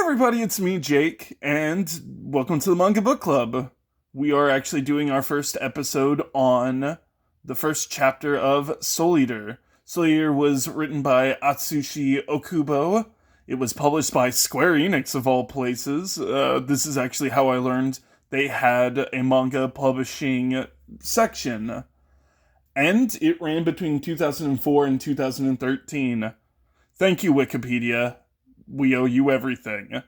Everybody, it's me, Jake, and welcome to the Manga Book Club. We are actually doing our first episode on the first chapter of Soul Eater. Soul Eater was written by Atsushi Okubo. It was published by Square Enix, of all places. This is actually how I learned they had a manga publishing section. And it ran between 2004 and 2013. Thank you, Wikipedia. We owe you everything.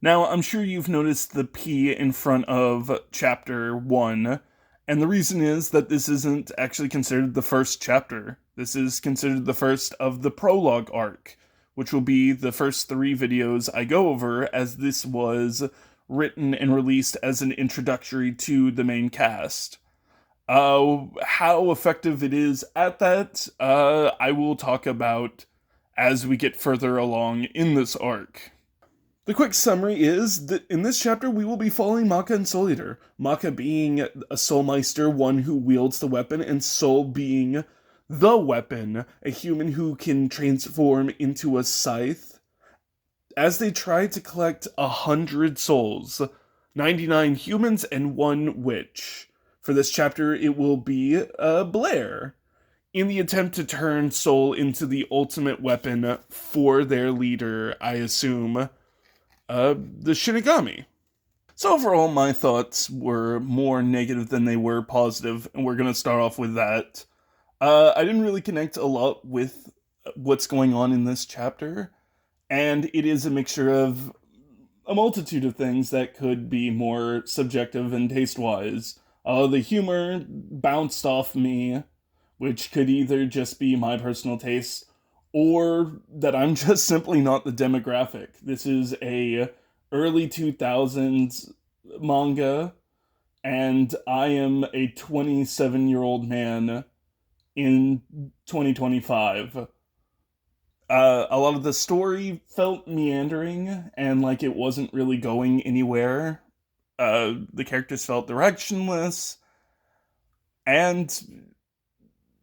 Now, I'm sure you've noticed the P in front of Chapter 1, and the reason is that this isn't actually considered the first chapter. This is considered the first of the prologue arc, which will be the first 3 videos I go over, as this was written and released as an introductory to the main cast. How effective it is at that, I will talk about as we get further along in this arc. The quick summary is that in this chapter we will be following Maka and Soul Eater. Maka being a Soulmeister, one who wields the weapon, and Soul being the weapon, a human who can transform into a scythe, as they try to collect 100 souls, 99 humans and 1 witch. For this chapter it will be Blair, in the attempt to turn Soul into the ultimate weapon for their leader, I assume, the Shinigami. So overall, my thoughts were more negative than they were positive, and we're going to start off with that. I didn't really connect a lot with what's going on in this chapter, and it is a mixture of a multitude of things that could be more subjective and taste-wise. The humor bounced off me, which could either just be my personal taste, or that I'm just simply not the demographic. This is a early 2000s manga, and I am a 27-year-old man in 2025. A lot of the story felt meandering, and like it wasn't really going anywhere. The characters felt directionless, and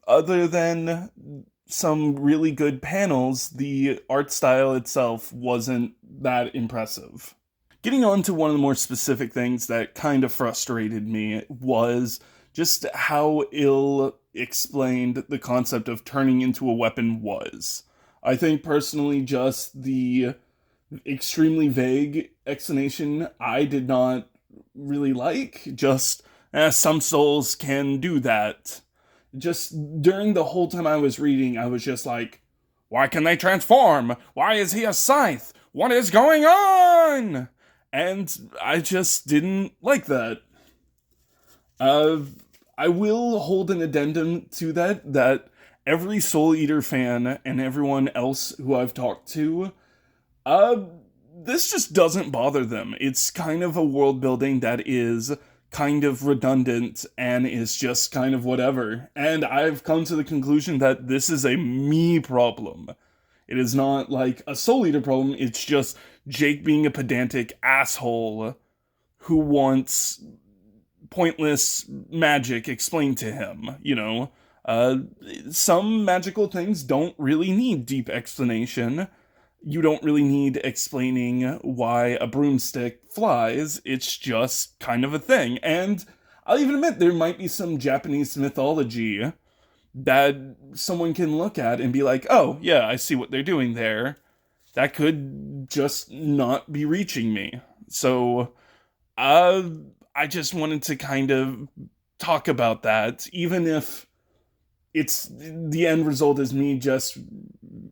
other than some really good panels, the art style itself wasn't that impressive. Getting on to one of the more specific things that kind of frustrated me was just how ill explained the concept of turning into a weapon was. I think personally just the extremely vague explanation I did not really like. Just, some souls can do that. Just during the whole time I was reading, I was just like, why can they transform? Why is he a scythe? What is going on? And I just didn't like that. I will hold an addendum to that every Soul Eater fan and everyone else who I've talked to, this just doesn't bother them. It's kind of a world building that is kind of redundant and is just kind of whatever. And I've come to the conclusion that this is a me problem. It is not like a Soul Eater problem, it's just Jake being a pedantic asshole who wants pointless magic explained to him, you know? Some magical things don't really need deep explanation. You don't really need explaining why a broomstick flies. It's just kind of a thing. And I'll even admit there might be some Japanese mythology that someone can look at and be like, oh, yeah, I see what they're doing there. That could just not be reaching me. So, I just wanted to kind of talk about that, even if it's the end result is me just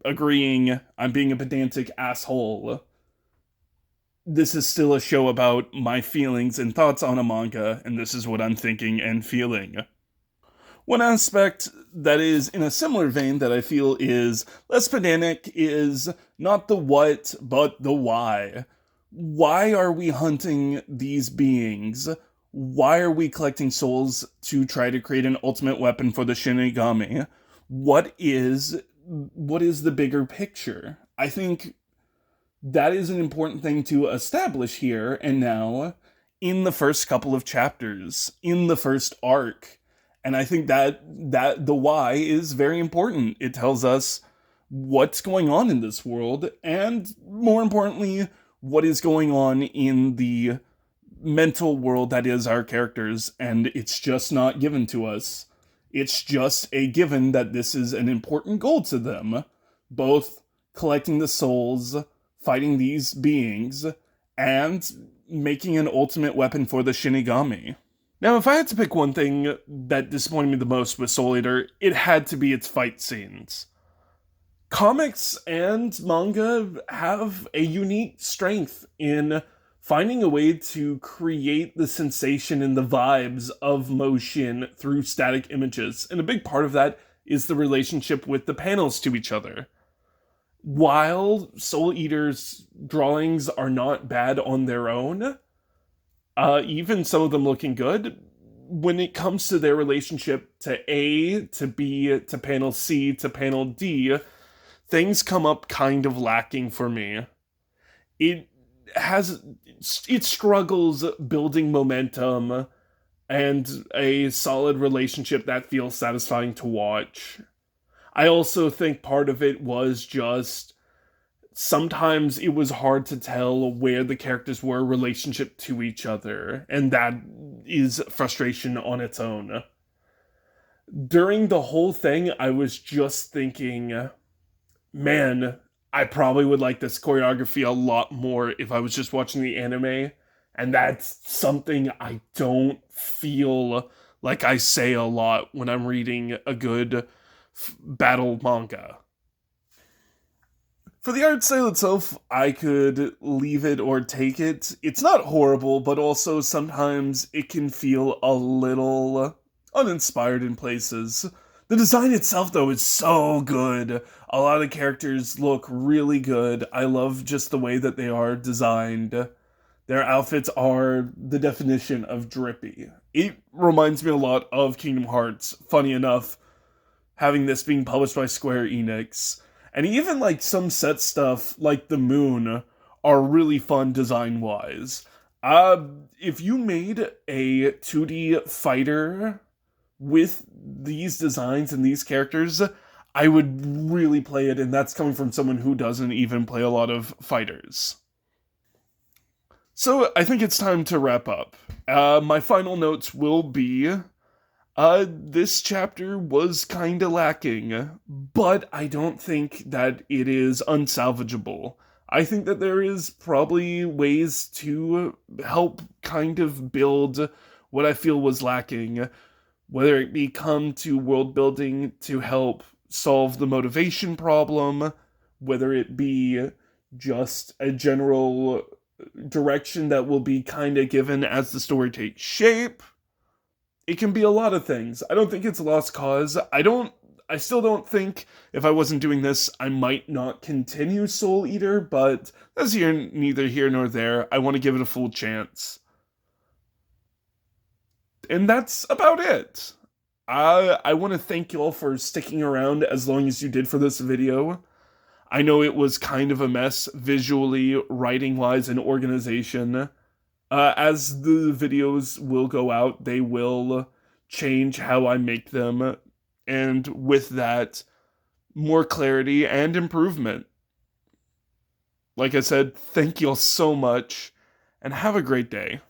agreeing I'm being a pedantic asshole. This is still a show about my feelings and thoughts on a manga, and this is what I'm thinking and feeling. One aspect that is in a similar vein that I feel is less pedantic is not the what, but the why. Why are we hunting these beings? Why are we collecting souls to try to create an ultimate weapon for the Shinigami? What is the bigger picture? I think that is an important thing to establish here and now in the first couple of chapters, in the first arc. And I think that the why is very important. It tells us what's going on in this world, and more importantly, what is going on in the mental world that is our characters, and it's just not given to us. It's just a given that this is an important goal to them, both collecting the souls, fighting these beings, and making an ultimate weapon for the Shinigami. Now, if I had to pick one thing that disappointed me the most with Soul Eater, it had to be its fight scenes. Comics and manga have a unique strength in finding a way to create the sensation and the vibes of motion through static images. And a big part of that is the relationship with the panels to each other. While Soul Eater's drawings are not bad on their own, even some of them looking good, when it comes to their relationship to A, to B, to panel C, to panel D, things come up kind of lacking for me. It struggles building momentum and a solid relationship that feels satisfying to watch. I also think part of it was just sometimes it was hard to tell where the characters were in relationship to each other, and that is frustration on its own. During the whole thing, I was just thinking, man, I probably would like this choreography a lot more if I was just watching the anime, and that's something I don't feel like I say a lot when I'm reading a good battle manga. For the art style itself, I could leave it or take it. It's not horrible, but also sometimes it can feel a little uninspired in places. The design itself, though, is so good. A lot of the characters look really good. I love just the way that they are designed. Their outfits are the definition of drippy. It reminds me a lot of Kingdom Hearts, funny enough, having this being published by Square Enix. And even like some set stuff, like the moon, are really fun design-wise. If you made a 2D fighter with these designs and these characters, I would really play it, and that's coming from someone who doesn't even play a lot of fighters. So I think it's time to wrap up. My final notes will be, this chapter was kinda lacking, but I don't think that it is unsalvageable. I think that there is probably ways to help kind of build what I feel was lacking, whether it be come to world building to help solve the motivation problem, whether it be just a general direction that will be kinda given as the story takes shape. It can be a lot of things. I don't think it's a lost cause. I still don't think if I wasn't doing this, I might not continue Soul Eater, but that's neither here nor there. I want to give it a full chance. And that's about it. I want to thank you all for sticking around as long as you did for this video. I know it was kind of a mess visually, writing-wise, and organization. As the videos will go out, they will change how I make them, and with that, more clarity and improvement. Like I said, thank you all so much, and have a great day.